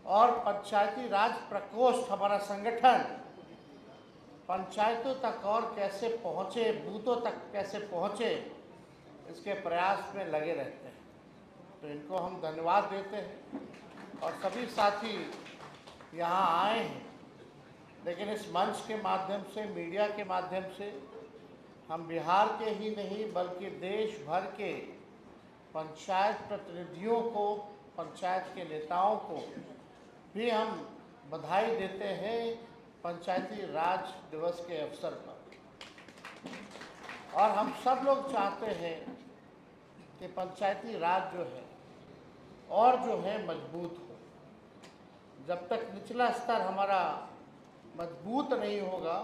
और पंचायती राज प्रकोष्ठ हमारा संगठन पंचायतों तक और कैसे पहुँचे, बूथों तक कैसे पहुँचे, इसके प्रयास में लगे रहते हैं। तो इनको हम धन्यवाद देते हैं और सभी साथी यहाँ आए हैं, लेकिन इस मंच के माध्यम से, मीडिया के माध्यम से हम बिहार के ही नहीं बल्कि देश भर के पंचायत प्रतिनिधियों को, पंचायत के नेताओं को भी हम बधाई देते हैं पंचायती राज दिवस के अवसर पर। और हम सब लोग चाहते हैं कि पंचायती राज जो है और जो है मजबूत हो। जब तक निचला स्तर हमारा मजबूत नहीं होगा,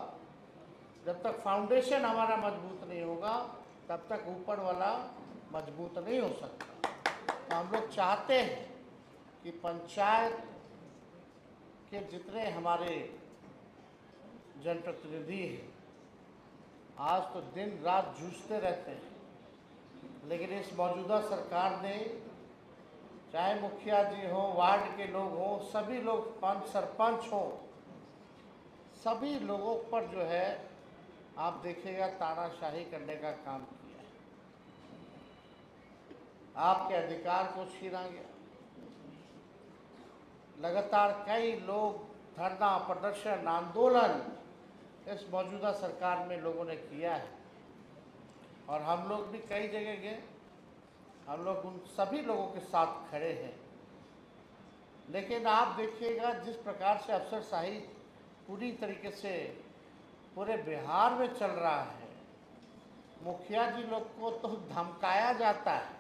जब तक फाउंडेशन हमारा मजबूत नहीं होगा, तब तक ऊपर वाला मजबूत नहीं हो सकता। तो हम लोग चाहते हैं कि पंचायत के जितने हमारे जनप्रतिनिधि हैं, आज तो दिन रात जूझते रहते हैं, लेकिन इस मौजूदा सरकार ने, चाहे मुखिया जी हों, वार्ड के लोग हों, सभी लोग, पंच सरपंच हों, सभी लोगों पर जो है आप देखिएगा तानाशाही करने का काम किया है। आपके अधिकार को छीना गया। लगातार कई लोग धरना, प्रदर्शन, आंदोलन इस मौजूदा सरकार में लोगों ने किया है और हम लोग भी कई जगह गए। हम लोग उन सभी लोगों के साथ खड़े हैं। लेकिन आप देखिएगा जिस प्रकार से अफसरशाही पूरी तरीके से पूरे बिहार में चल रहा है, मुखिया जी लोग को तो धमकाया जाता है,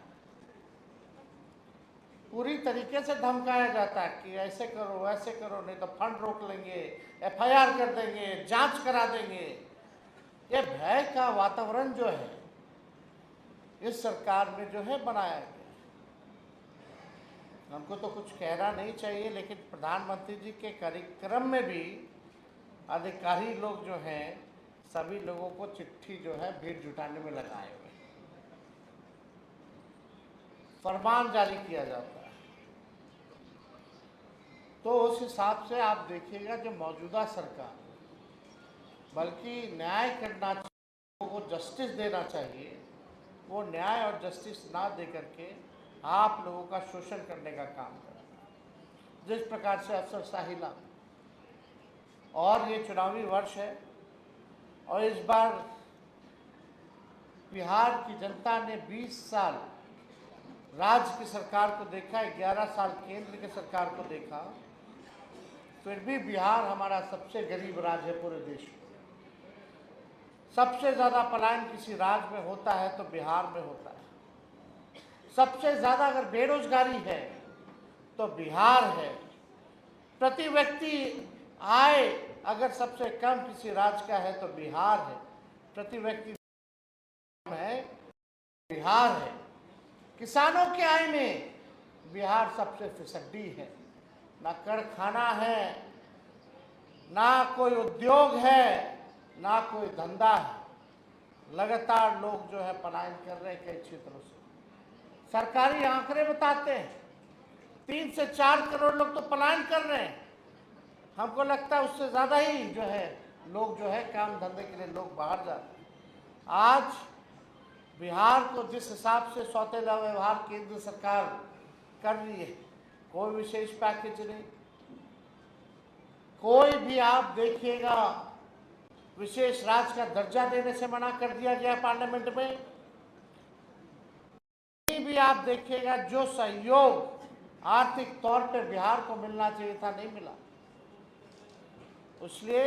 पूरी तरीके से धमकाया जाता है कि ऐसे करो, वैसे करो, नहीं तो फंड रोक लेंगे, एफआईआर कर देंगे, जांच करा देंगे। ये भय का वातावरण जो है इस सरकार में जो है बनाया गया। हमको तो कुछ कहना नहीं चाहिए, लेकिन प्रधानमंत्री जी के कार्यक्रम में भी अधिकारी लोग जो हैं, सभी लोगों को चिट्ठी जो है भीड़ जुटाने में लगाए हुए, फरमान जारी किया जाता है। तो उस हिसाब से आप देखिएगा जो मौजूदा सरकार बल्कि न्याय करना चाहिए, लोगों को जस्टिस देना चाहिए, वो न्याय और जस्टिस ना दे करके आप लोगों का शोषण करने का काम कर रहा है। जिस प्रकार से अफसरशाही ला, और ये चुनावी वर्ष है और इस बार बिहार की जनता ने 20 साल राज्य की सरकार को देखा, 11 साल केंद्र की सरकार को देखा, फिर भी बिहार हमारा सबसे गरीब राज्य है पूरे देश में। सबसे ज़्यादा पलायन किसी राज्य में होता है तो बिहार में होता है। सबसे ज़्यादा अगर बेरोजगारी है तो बिहार है। प्रति व्यक्ति आय अगर सबसे कम किसी राज्य का है तो बिहार है। प्रति व्यक्ति है बिहार है। किसानों के आय में बिहार सबसे फिसड्डी है। ना कारखाना है, ना कोई उद्योग है, ना कोई धंधा है। लगातार लोग जो है पलायन कर रहे हैं कई क्षेत्रों से। सरकारी आंकड़े बताते हैं 3 से 4 करोड़ लोग तो पलायन कर रहे हैं। हमको लगता है उससे ज़्यादा ही जो है लोग जो है काम धंधे के लिए लोग बाहर जाते हैं। आज बिहार को जिस हिसाब से सौतेला व्यवहार केंद्र सरकार कर रही है, कोई विशेष पैकेज नहीं, कोई भी आप देखिएगा विशेष राज्य का दर्जा देने से मना कर दिया गया पार्लियामेंट में। कहीं भी आप देखिएगा जो सहयोग आर्थिक तौर पे बिहार को मिलना चाहिए था, नहीं मिला। इसलिए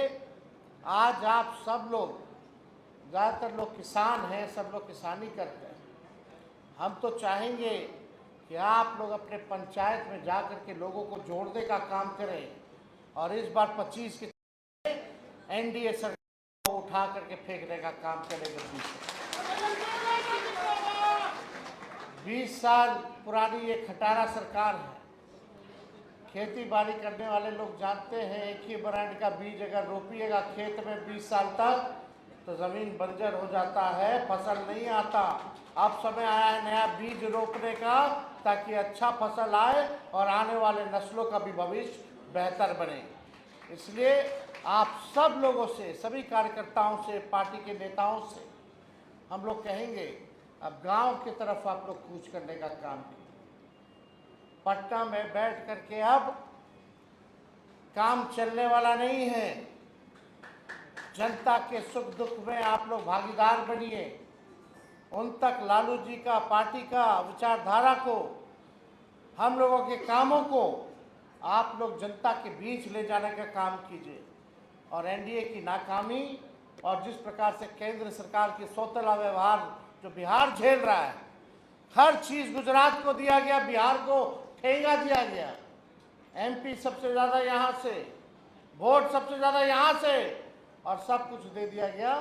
आज आप सब लोग, ज़्यादातर लोग किसान हैं, सब लोग किसानी करते हैं। हम तो चाहेंगे कि आप लोग अपने पंचायत में जा कर के लोगों को जोड़ने का काम करें और इस बार 25 के एनडीए सरकार को उठा करके फेंकने का काम करेंगे। 20 साल पुरानी ये खटारा सरकार है। खेती बाड़ी करने वाले लोग जानते हैं, एक ही ब्रांड का बीज अगर रोपिएगा खेत में 20 साल तक तो ज़मीन बंजर हो जाता है, फसल नहीं आता। अब समय आया है नया बीज रोपने का ताकि अच्छा फसल आए और आने वाले नस्लों का भी भविष्य बेहतर बने। इसलिए आप सब लोगों से, सभी कार्यकर्ताओं से, पार्टी के नेताओं से हम लोग कहेंगे, अब गांव की तरफ आप लोग कूच करने का काम कीजिए। पटना में बैठ करके अब काम चलने वाला नहीं है। जनता के सुख दुख में आप लोग भागीदार बनिए। उन तक लालू जी का, पार्टी का विचारधारा को, हम लोगों के कामों को आप लोग जनता के बीच ले जाने का काम कीजिए। और एनडीए की नाकामी और जिस प्रकार से केंद्र सरकार की सौतेला व्यवहार जो बिहार झेल रहा है, हर चीज़ गुजरात को दिया गया, बिहार को ठेंगा दिया गया, एमपी सबसे ज़्यादा यहाँ से, वोट सबसे ज़्यादा यहाँ से, और सब कुछ दे दिया गया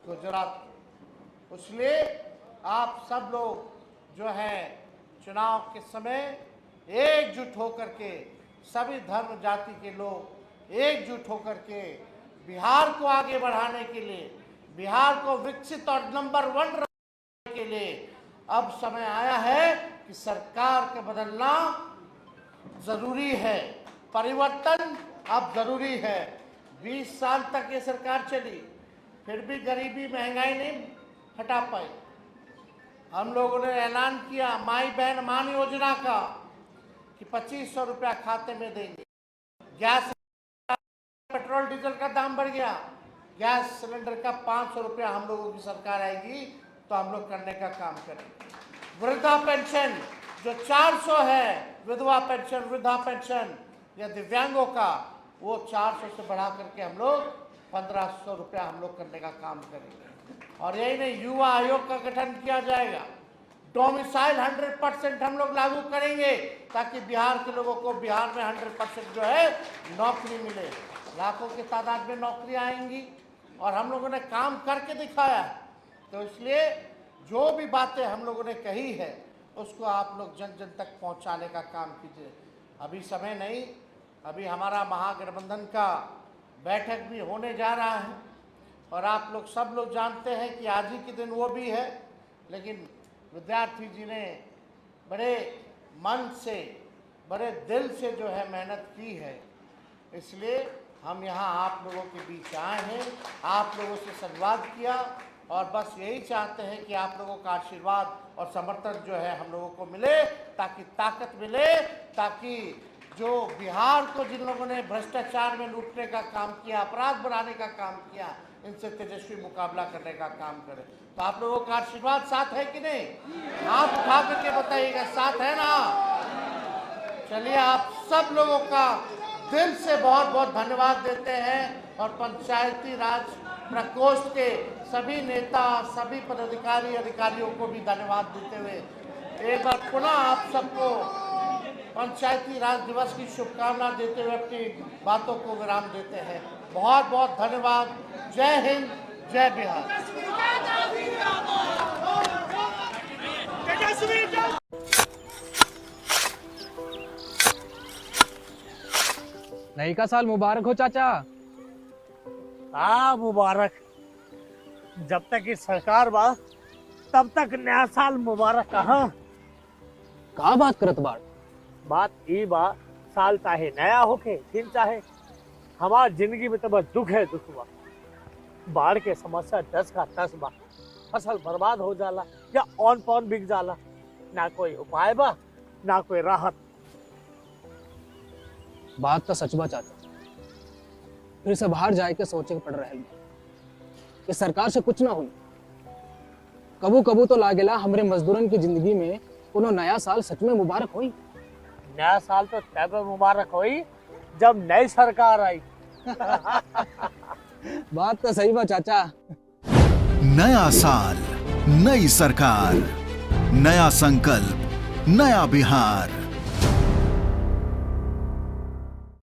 गुजरात को। इसलिए आप सब लोग जो है चुनाव के समय एकजुट होकर के, सभी धर्म जाति के लोग एकजुट होकर के बिहार को आगे बढ़ाने के लिए, बिहार को विकसित और नंबर 1 रखने के लिए अब समय आया है कि सरकार का बदलना जरूरी है। परिवर्तन अब जरूरी है। 20 साल तक ये सरकार चली, फिर भी गरीबी महंगाई नहीं हटा पाई। हम लोगों ने ऐलान किया माई बहन मान योजना का कि 2500 रुपया खाते में देंगे। गैस, पेट्रोल डीजल का दाम बढ़ गया, गैस सिलेंडर का 500 रुपया हम लोगों की सरकार आएगी तो हम लोग करने का काम करेंगे। वृद्धा पेंशन जो 400 है, विधवा पेंशन, वृद्धा पेंशन या दिव्यांगों का, वो 400 से बढ़ा करके हम लोग 1500 रुपया हम लोग करने का काम करेंगे। और यही नहीं, युवा आयोग का गठन किया जाएगा। डोमिसाइल 100% हम लोग लागू करेंगे ताकि बिहार के लोगों को बिहार में 100% जो है नौकरी मिले। लाखों की तादाद में नौकरियां आएंगी और हम लोगों ने काम करके दिखाया है। तो इसलिए जो भी बातें हम लोगों ने कही है उसको आप लोग जन जन तक पहुंचाने का काम कीजिए। अभी समय नहीं, अभी हमारा महागठबंधन का बैठक भी होने जा रहा है और आप लोग सब लोग जानते हैं कि आज ही के दिन वो भी है, लेकिन विद्यार्थी जी ने बड़े मन से, बड़े दिल से जो है मेहनत की है। इसलिए हम यहाँ आप लोगों के बीच आए हैं, आप लोगों से संवाद किया और बस यही चाहते हैं कि आप लोगों का आशीर्वाद और समर्थन जो है हम लोगों को मिले, ताकि ताकत मिले, ताकि जो बिहार को जिन लोगों ने भ्रष्टाचार में लूटने का काम किया, अपराध बढ़ाने का काम किया, इनसे तेजस्वी मुकाबला करने का काम करें। तो आप लोगों का आशीर्वाद साथ है कि नहीं? हाथ उठा करके बताइएगा, साथ है ना? चलिए, आप सब लोगों का दिल से बहुत बहुत धन्यवाद देते हैं और पंचायती राज प्रकोष्ठ के सभी नेता, सभी पदाधिकारी, अधिकारियों को भी धन्यवाद देते हुए एक बार पुनः आप सबको पंचायती राज दिवस की शुभकामना देते हुए अपनी बातों को विराम देते हैं। बहुत बहुत धन्यवाद। जय हिंद, जय बिहार। नई का साल मुबारक हो चाचा। हाँ, मुबारक। जब तक इस सरकार बा तब तक नया साल मुबारक। का बात करत बाड़? बात ई बा, साल चाहे नया होके फिर चाहे, हमार जिंदगी में तो बस दुख है, दुख बा। बाढ़ के समस्या 10 का 10 बा। फसल बर्बाद हो जाला या ऑन पॉन बिक जाला, ना कोई उपाय बा ना कोई राहत। बात तो सच बा चाचा, फिर से बाहर जाए के सोचे पड़ रहे कि सरकार से कुछ ना हुई। कबू कबू तो लागेला हमरे मजदूरन की जिंदगी में कोनो नया साल सच में मुबारक हुई। नया साल तो तब मुबारक हुई जब नई सरकार आई। बात तो सही बा चाचा। नया साल, नई सरकार, नया संकल्प, नया बिहार।